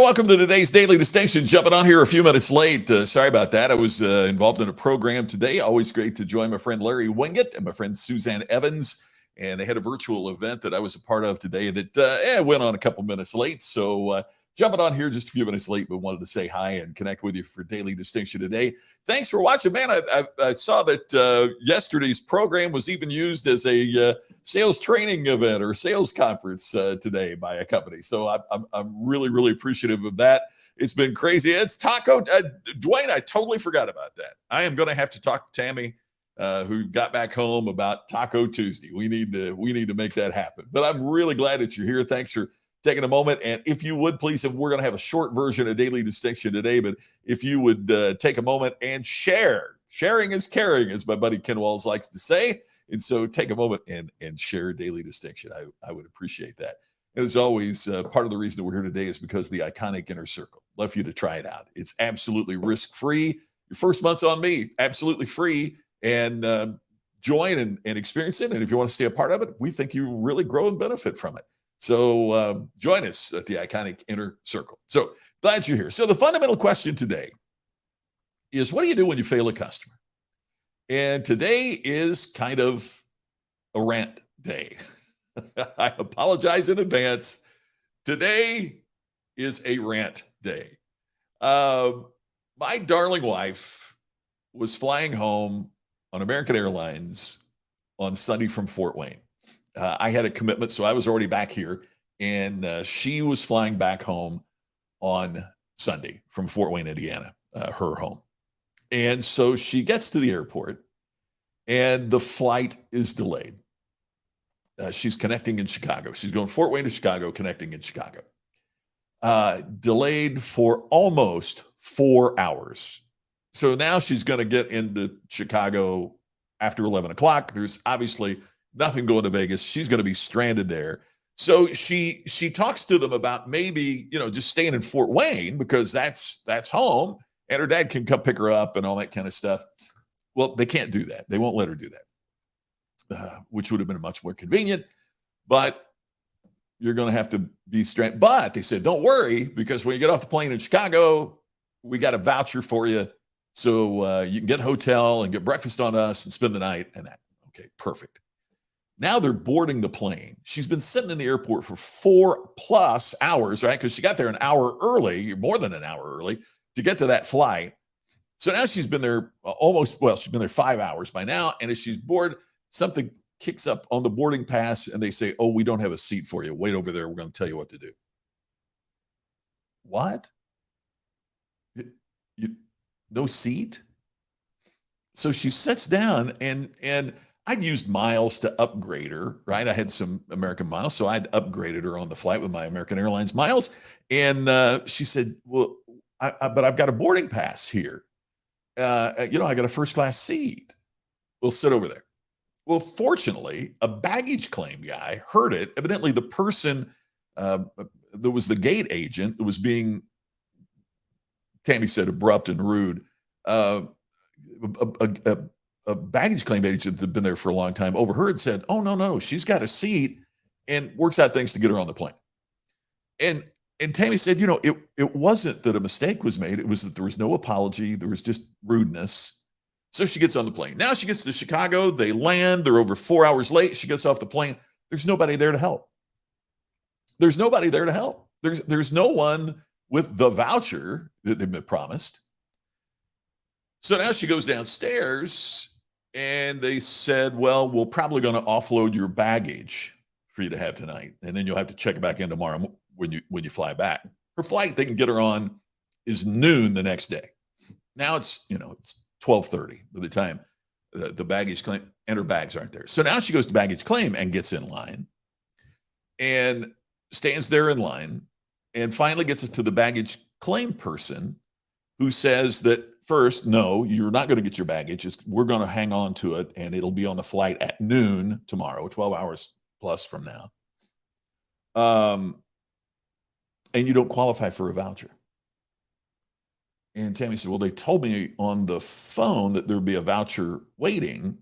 welcome to today's Daily Distinction. Jumping on here a few minutes late. Sorry about that. I was involved in a program today. Always great to join my friend Larry Wingett and my friend Suzanne Evans. And they had a virtual event that I was a part of today that went on a couple minutes late. So jumping on here just a few minutes late, but wanted to say hi and connect with you for Daily Distinction today. Thanks for watching, man. I saw that yesterday's program was even used as a sales training event or sales conference today by a company. So I'm really, really appreciative of that. It's been crazy. It's Taco. Dwayne, I totally forgot about that. I am going to have to talk to Tammy, who got back home, about Taco Tuesday. We need to make that happen. But I'm really glad that you're here. Thanks for taking a moment. And if you would please, and we're going to have a short version of Daily Distinction today, but if you would take a moment and share. Sharing is caring, as my buddy Ken Walls likes to say. And so take a moment and share Daily Distinction. I would appreciate that. As always, part of the reason that we're here today is because the iconic Inner Circle. Love for you to try it out. It's absolutely risk-free. Your first month's on me, absolutely free. And join and experience it. And if you want to stay a part of it, we think you really grow and benefit from it. So join us at the iconic Inner Circle. So glad you're here. So the fundamental question today is, what do you do when you fail a customer? And today is kind of a rant day. I apologize in advance. Today is a rant day. My darling wife was flying home on American Airlines on Sunday from Fort Wayne. I had a commitment, so I was already back here, and she was flying back home on Sunday from Fort Wayne, Indiana, her home. And so she gets to the airport, and the flight is delayed. She's connecting in Chicago. She's going Fort Wayne to Chicago, connecting in Chicago. Delayed for almost 4 hours. So now she's going to get into Chicago after 11 o'clock. There's obviously nothing going to Vegas. She's going to be stranded there. So she talks to them about maybe, just staying in Fort Wayne because that's home, and her dad can come pick her up and all that kind of stuff. Well, they can't do that. They won't let her do that, which would have been much more convenient. But you're going to have to be stranded. But they said, don't worry, because when you get off the plane in Chicago, we got a voucher for you. So you can get a hotel and get breakfast on us and spend the night and that. Okay, perfect. Now they're boarding the plane. She's been sitting in the airport for 4+ hours, right? Because she got there an hour early, more than an hour early, to get to that flight. So now she's been there she's been there 5 hours by now. And as she's bored, something kicks up on the boarding pass and they say, oh, we don't have a seat for you. Wait over there. We're going to tell you what to do. What? No seat? So she sits down, and I'd used miles to upgrade her, right? I had some American miles, so I'd upgraded her on the flight with my American Airlines miles. And she said, well, but I've got a boarding pass here. I got a first class seat. We'll sit over there. Well, fortunately, a baggage claim guy heard it. Evidently, the person, there was the gate agent that was being, Tammy said, abrupt and rude. A baggage claim agent that had been there for a long time overheard, said, oh, no, she's got a seat, and works out things to get her on the plane. And Tammy said, it wasn't that a mistake was made. It was that there was no apology. There was just rudeness. So she gets on the plane. Now she gets to Chicago. They land. They're over 4 hours late. She gets off the plane. There's nobody there to help. There's nobody there to help. There's no one with the voucher that they've been promised. So now she goes downstairs, and they said, well, we're probably going to offload your baggage for you to have tonight, and then you'll have to check it back in tomorrow when you fly back. Her flight they can get her on is noon the next day. Now it's 12:30 by the time the baggage claim and her bags aren't there. So now she goes to baggage claim and gets in line and stands there in line, and finally gets us to the baggage claim person, who says that first, no, you're not going to get your baggage. We're going to hang on to it, and it'll be on the flight at noon tomorrow, 12 hours plus from now. And you don't qualify for a voucher. And Tammy said, well, they told me on the phone that there'd be a voucher waiting.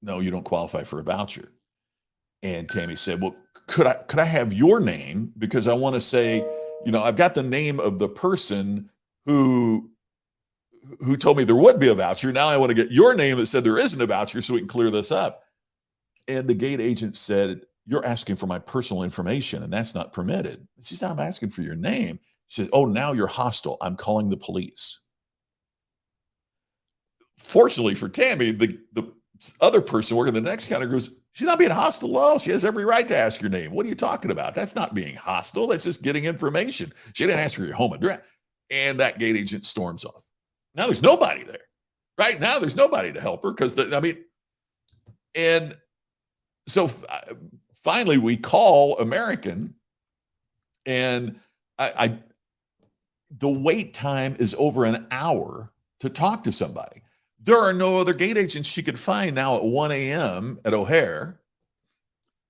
No, you don't qualify for a voucher. And Tammy said, well, could I have your name? Because I want to say, I've got the name of the person who told me there would be a voucher. Now I want to get your name that said there isn't a voucher so we can clear this up. And the gate agent said, you're asking for my personal information, and that's not permitted. She said, I'm asking for your name. She said, oh, now you're hostile. I'm calling the police. Fortunately for Tammy, the other person working the next counter goes, she's not being hostile at all. She has every right to ask your name. What are you talking about? That's not being hostile. That's just getting information. She didn't ask for your home address. And that gate agent storms off. Now there's nobody there. Right now there's nobody to help her because, and so finally we call American, and the wait time is over an hour to talk to somebody. There are no other gate agents she could find now at 1 a.m. at O'Hare.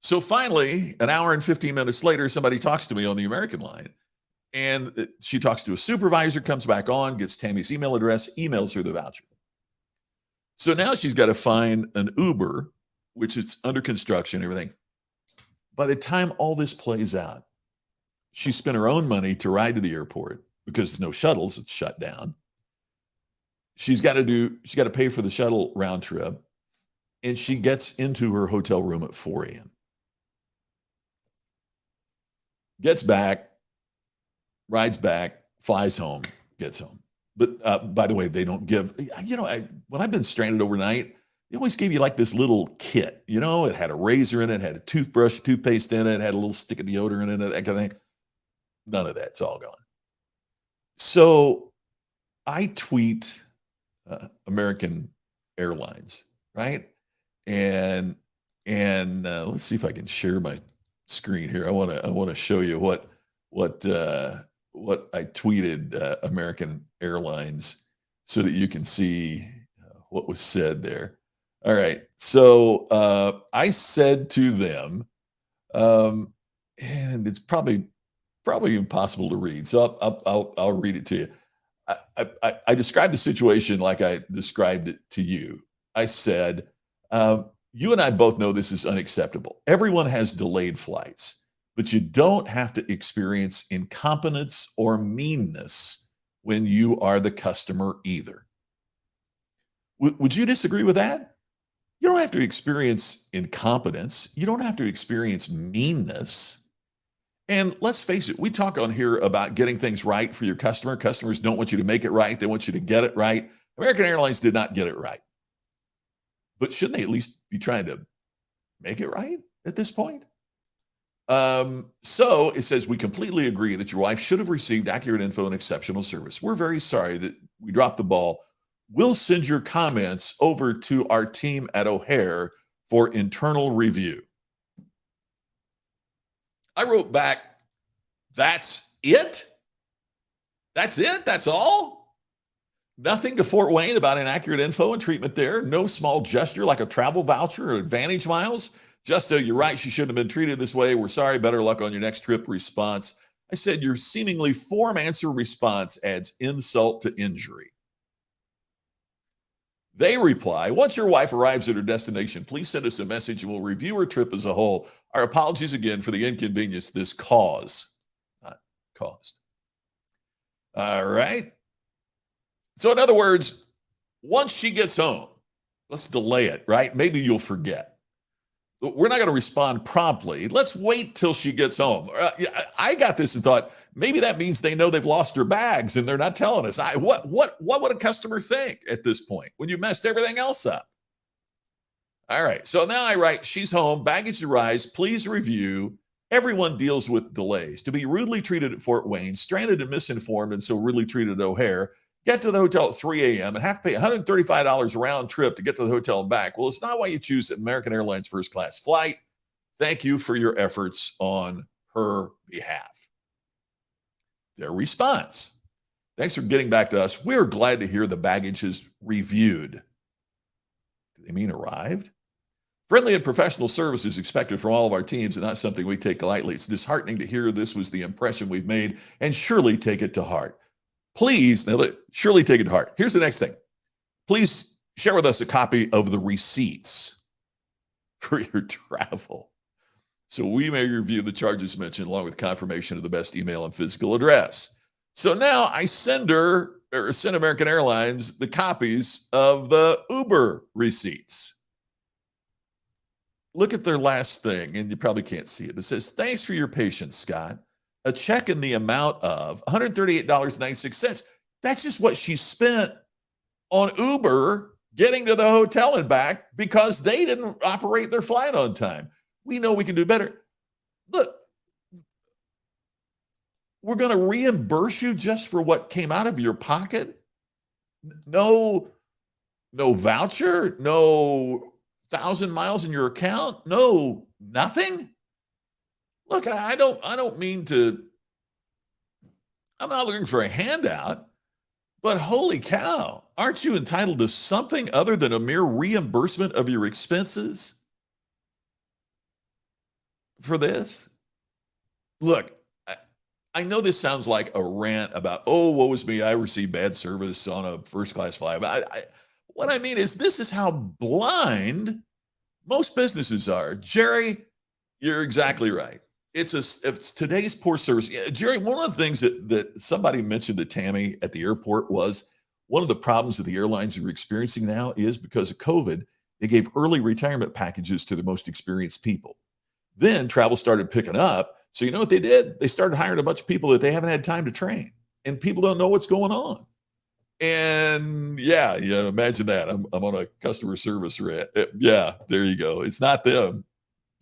So finally, an hour and 15 minutes later, somebody talks to me on the American line, and she talks to a supervisor, comes back on, gets Tammy's email address, emails her the voucher. So now she's got to find an Uber, which is under construction and everything. By the time all this plays out, she spent her own money to ride to the airport because there's no shuttles, it's shut down. She's got to pay for the shuttle round trip, and she gets into her hotel room at 4 a.m. Gets back, rides back, flies home, gets home. But by the way, they don't give, when I've been stranded overnight, they always gave you like this little kit, it had a razor in it, had a toothbrush, toothpaste in it, had a little stick of deodorant in it, that kind of thing. None of that's all gone. So I tweet American Airlines, right? And let's see if I can share my screen here. I want to show you what I tweeted American Airlines so that you can see what was said there. All right. So I said to them, and it's probably impossible to read. So I'll read it to you. I described the situation like I described it to you. I said, you and I both know this is unacceptable. Everyone has delayed flights, but you don't have to experience incompetence or meanness when you are the customer either. Would you disagree with that? You don't have to experience incompetence. You don't have to experience meanness. And let's face it, we talk on here about getting things right for your customer. Customers don't want you to make it right. They want you to get it right. American Airlines did not get it right. But shouldn't they at least be trying to make it right at this point? So it says, we completely agree that your wife should have received accurate info and exceptional service. We're very sorry that we dropped the ball. We'll send your comments over to our team at O'Hare for internal review. I wrote back, that's it? That's it? That's all? Nothing to Fort Wayne about inaccurate info and treatment there. No small gesture like a travel voucher or Advantage miles. Just you're right, she shouldn't have been treated this way. We're sorry, better luck on your next trip response. I said, your seemingly form answer response adds insult to injury. They reply, once your wife arrives at her destination, please send us a message and we'll review her trip as a whole. Our apologies again for the inconvenience this caused. All right. So in other words, once she gets home, let's delay it, right? Maybe you'll forget. We're not going to respond promptly. Let's wait till she gets home. I got this and thought, maybe that means they know they've lost their bags and they're not telling us. What would a customer think at this point when you messed everything else up? All right. So now I write, she's home, baggage arrives, please review. Everyone deals with delays. To be rudely treated at Fort Wayne, stranded and misinformed, and so rudely treated at O'Hare, get to the hotel at 3 a.m. and have to pay $135 round trip to get to the hotel and back. Well, it's not why you choose American Airlines first class flight. Thank you for your efforts on her behalf. Their response. Thanks for getting back to us. We're glad to hear the baggage is reviewed. Do they mean arrived? Friendly and professional service is expected from all of our teams and not something we take lightly. It's disheartening to hear this was the impression we've made, and surely take it to heart. Please, now surely take it to heart. Here's the next thing. Please share with us a copy of the receipts for your travel. So we may review the charges mentioned along with confirmation of the best email and physical address. So now I send American Airlines the copies of the Uber receipts. Look at their last thing, and you probably can't see it. It says, "Thanks for your patience, Scott. A check in the amount of $138.96. That's just what she spent on Uber getting to the hotel and back because they didn't operate their flight on time. We know we can do better. Look, we're going to reimburse you just for what came out of your pocket. No voucher, no 1,000 miles in your account, no nothing. Look, I don't mean to. I'm not looking for a handout, but holy cow, aren't you entitled to something other than a mere reimbursement of your expenses for this? Look, I know this sounds like a rant about, oh, woe is me, I received bad service on a first class flight. What I mean is, this is how blind most businesses are. Jerry, you're exactly right. It's today's poor service. Yeah, Jerry, one of the things that somebody mentioned to Tammy at the airport was one of the problems that the airlines are experiencing now is because of COVID, they gave early retirement packages to the most experienced people. Then travel started picking up. So you know what they did? They started hiring a bunch of people that they haven't had time to train, and people don't know what's going on. And yeah, imagine that. I'm on a customer service rant. Yeah, there you go. It's not them,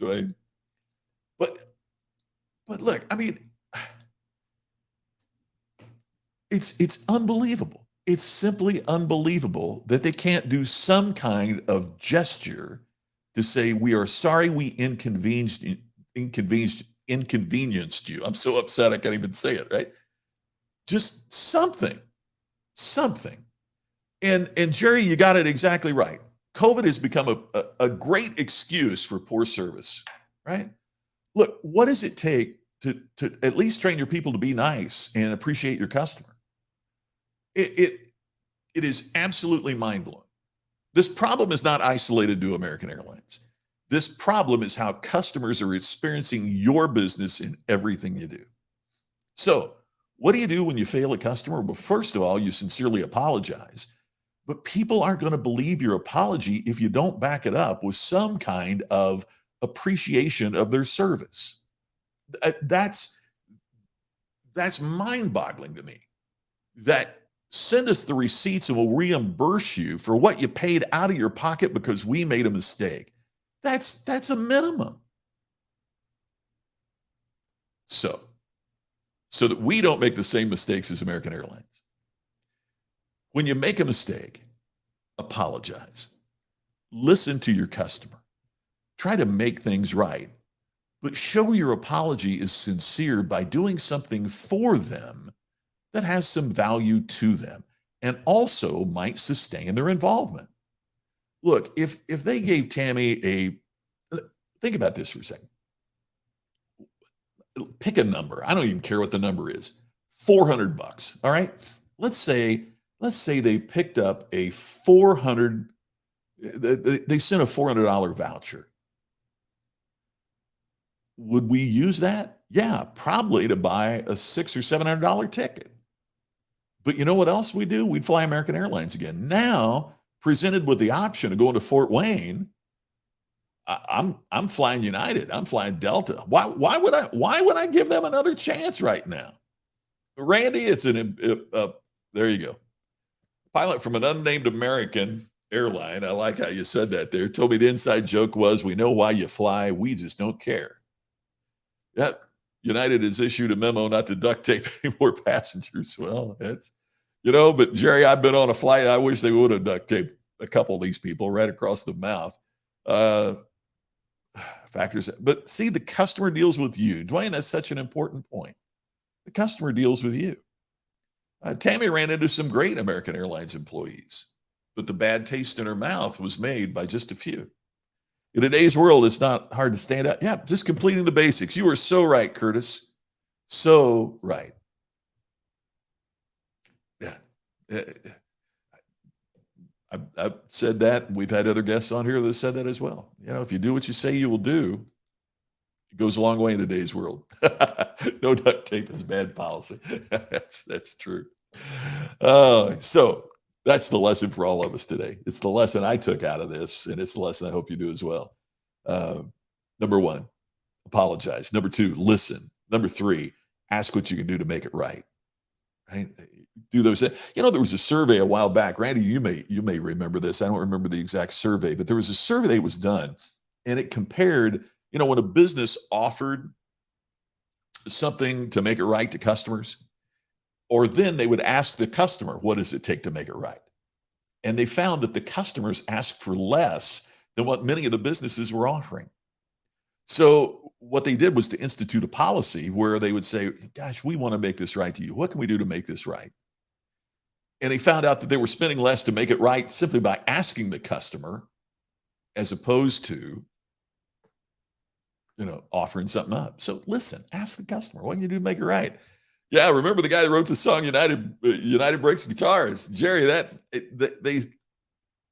right? But look, I mean, it's unbelievable. It's simply unbelievable that they can't do some kind of gesture to say we are sorry we inconvenienced you. I'm so upset I can't even say it, right? Just something. And Jerry, you got it exactly right. COVID has become a great excuse for poor service, right? Look, what does it take to at least train your people to be nice and appreciate your customer? It is absolutely mind-blowing. This problem is not isolated to American Airlines. This problem is how customers are experiencing your business in everything you do. So, what do you do when you fail a customer? Well, first of all, you sincerely apologize. But people aren't going to believe your apology if you don't back it up with some kind of appreciation of their service. That's mind-boggling to me. That send us the receipts and we'll reimburse you for what you paid out of your pocket because we made a mistake. That's a minimum. So that we don't make the same mistakes as American Airlines. When you make a mistake, apologize. Listen to your customer. Try to make things right, but show your apology is sincere by doing something for them that has some value to them and also might sustain their involvement. Look, if they gave Tammy think about this for a second. Pick a number. I don't even care what the number is. $400. All right. Let's say they picked up a they sent a $400 voucher. Would we use that? Yeah, probably to buy a $600 or $700 ticket. But you know what else we do? We'd fly American Airlines again. Now, presented with the option of going to Fort Wayne, I'm flying United. I'm flying Delta. Why would I give them another chance right now? Randy, there you go. Pilot from an unnamed American airline. I like how you said that there. Told me the inside joke was, we know why you fly. We just don't care. Yep. United has issued a memo not to duct tape any more passengers. Well, but Jerry, I've been on a flight. I wish they would have duct taped a couple of these people right across the mouth. Factors. But see, the customer deals with you. Dwayne, that's such an important point. The customer deals with you. Tammy ran into some great American Airlines employees, but the bad taste in her mouth was made by just a few. In today's world, it's not hard to stand out. Yeah, just completing the basics. You are so right, Curtis. So right. Yeah. I've said that. We've had other guests on here that said that as well. If you do what you say you will do, It goes a long way in today's world. No duct tape is bad policy. That's true. So that's the lesson for all of us today. It's the lesson I took out of this, and it's the lesson I hope you do as well. Number one, apologize. Number two, listen. Number three, ask what you can do to make it right. Right? Do those. There was a survey a while back. Randy, you may remember this. I don't remember the exact survey, but there was a survey that was done, and it compared. When a business offered something to make it right to customers, or then they would ask the customer, what does it take to make it right? And they found that the customers asked for less than what many of the businesses were offering. So what they did was to institute a policy where they would say, gosh, we want to make this right to you. What can we do to make this right? And they found out that they were spending less to make it right simply by asking the customer, as opposed to offering something up. So listen, ask the customer, what can you do to make it right? Yeah, remember the guy that wrote the song United Breaks Guitars, Jerry.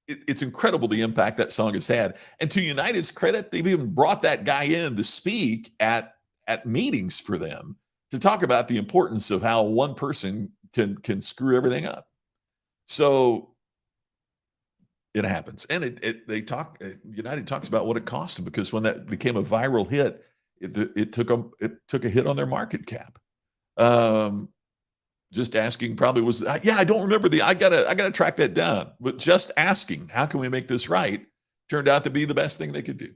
It's incredible the impact that song has had. And to United's credit, they've even brought that guy in to speak at meetings for them to talk about the importance of how one person can screw everything up. So it happens. And United talks about what it cost them, because when that became a viral hit, it took a hit on their market cap. Just asking probably was, I don't remember I gotta track that down, but just asking, how can we make this right, turned out to be the best thing they could do.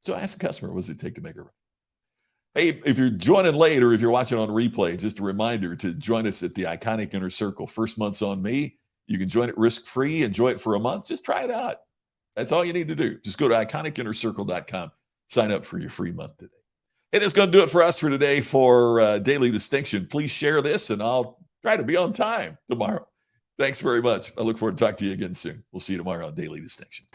So ask the customer, what does it take to make it right? Hey, if you're joining late or if you're watching on replay, just a reminder to join us at the Iconic Inner Circle. First month's on me. You can join it risk-free, enjoy it for a month. Just try it out. That's all you need to do. Just go to iconicinnercircle.com, sign up for your free month today. Hey, that's going to do it for us for today for Daily Distinction. Please share this, and I'll try to be on time tomorrow. Thanks very much. I look forward to talking to you again soon. We'll see you tomorrow on Daily Distinction.